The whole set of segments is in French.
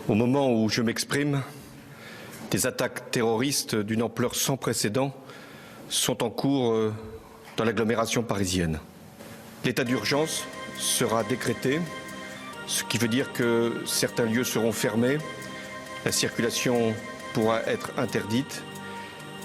Au moment où je m'exprime, des attaques terroristes d'une ampleur sans précédent sont en cours dans l'agglomération parisienne. L'état d'urgence sera décrété, ce qui veut dire que certains lieux seront fermés, la circulation pourra être interdite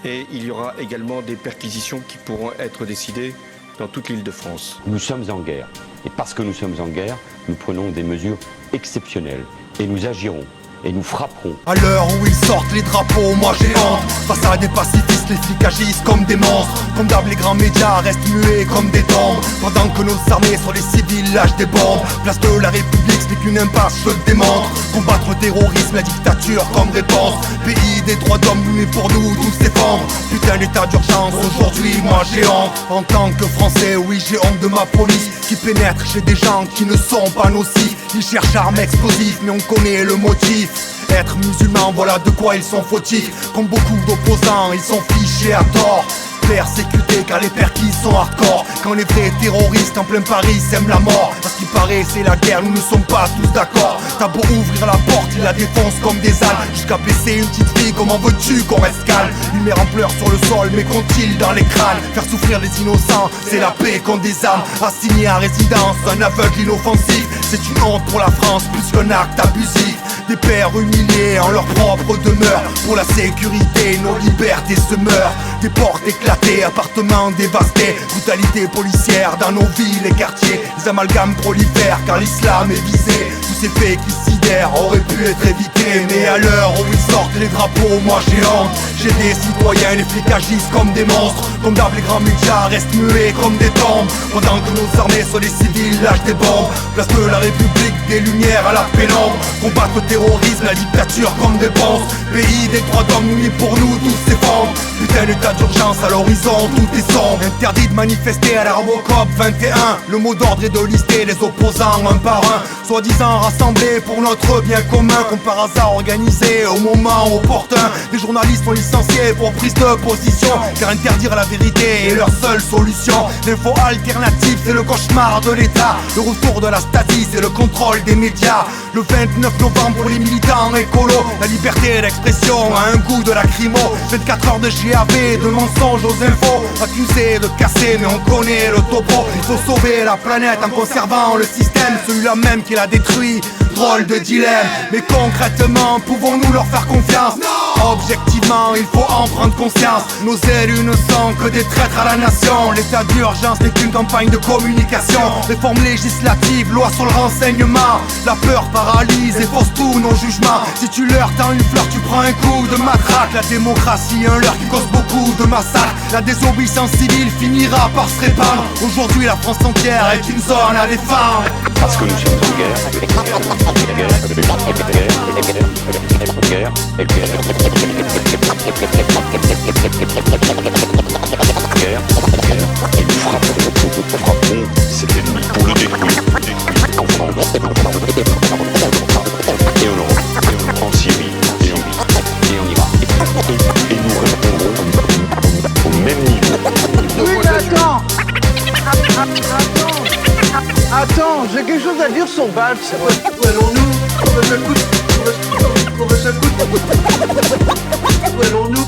et il y aura également des perquisitions qui pourront être décidées dans toute l'Île-de-France. Nous sommes en guerre et parce que nous sommes en guerre, nous prenons des mesures exceptionnelles et nous agirons. Et nous frapperons. À l'heure où ils sortent les drapeaux, moi j'ai honte. Face à des pacifistes, les flics agissent comme des monstres. Comme d'hab, les grands médias restent muets comme des tombes. Pendant que nos armées sur les civils lâchent des bombes. Place de la République, ce n'est qu'une impasse, je te démontre. Combattre le terrorisme, la dictature comme réponse. Pays des droits d'homme, nous et pour nous, tous s'effondrent. Putain, l'état d'urgence, aujourd'hui, moi j'ai honte. En tant que Français, oui, j'ai honte de ma police qui pénètre chez des gens qui ne sont pas nocifs. Ils cherchent armes explosives, mais on connaît le motif. Être musulman, voilà de quoi ils sont fautifs. Comme beaucoup d'opposants, ils sont fichés à tort. Persécutés car les perquis sont hardcore. Quand les vrais terroristes en plein Paris sèment la mort. Parce qu'il paraît c'est la guerre, nous ne sommes pas tous d'accord. T'as beau ouvrir la porte, ils la défoncent comme des ânes. Jusqu'à blesser une petite fille, comment veux-tu qu'on reste calme? Une mère en pleurs sur le sol, mais compte-t-il dans les crânes? Faire souffrir les innocents, c'est la paix qu'on désarme. Assigné à résidence, un aveugle inoffensif. C'est une honte pour la France, plus qu'un acte abusif. Des pères humiliés en leur propre demeure. Pour la sécurité, nos libertés se meurent. Des portes éclatées, appartements dévastés. Brutalité policière dans nos villes et quartiers. Les amalgames prolifèrent car l'islam est visé. Tous ces faits qui sidèrent auraient pu être évités. Mais à l'heure où ils sortent les drapeaux, moi j'ai honte. J'ai des citoyens, les flics agissent comme des monstres. Comme d'hab, les grands médias restent muets comme des tombes. Pendant que nos armées sur les civils lâchent des bombes. Place de la République, des lumières à la pénombre. Combattre le terrorisme, la dictature comme des ponces. Pays des droits d'homme, nous et pour nous, tous s'effondrent. Putain, l'état d'urgence à l'horizon, tout est sombre. Interdit de manifester à la Robocop 21. Le mot d'ordre est de lister les opposants un par un. Soi-disant rassemblés pour notre bien commun. Comme par hasard organisé au moment opportun. Les journalistes sont licenciés pour prise de position. Car interdire la vérité est leur seule solution. L'info alternative c'est le cauchemar de l'État. Le retour de la statie c'est le contrôle des médias. Le 29 novembre pour les militants écolos. La liberté d'expression a un goût de lacrymo. 24 heures de GAV, de mensonges aux infos. Accusés de casser mais on connaît le topo. Il faut sauver la planète en conservant le système. Celui-là même qui l'a détruit. Drôle de dilemme. Mais concrètement, pouvons-nous leur faire confiance? Objectivement, il faut en prendre conscience. Nos élus ne sont que des traîtres à la nation. L'état d'urgence n'est qu'une campagne de communication. Réforme législative, loi sur le renseignement. La peur paralyse et fausse tous nos jugements. Si tu leur tends une fleur, tu prends un coup de matraque. La démocratie, un leurre qui cause beaucoup de massacres. La désobéissance civile finira par se répandre. Aujourd'hui, la France entière est une zone à défendre. Parce que nous sommes en guerre. Et nous frapperons cet ennemi pour le détruire. En France, et en Europe, en Syrie, et en Irak. Et nous répondrons au même niveau. Oui, mais attends. Attends, j'ai quelque chose à dire sur Valls. Où allons-nous? Où allons-nous?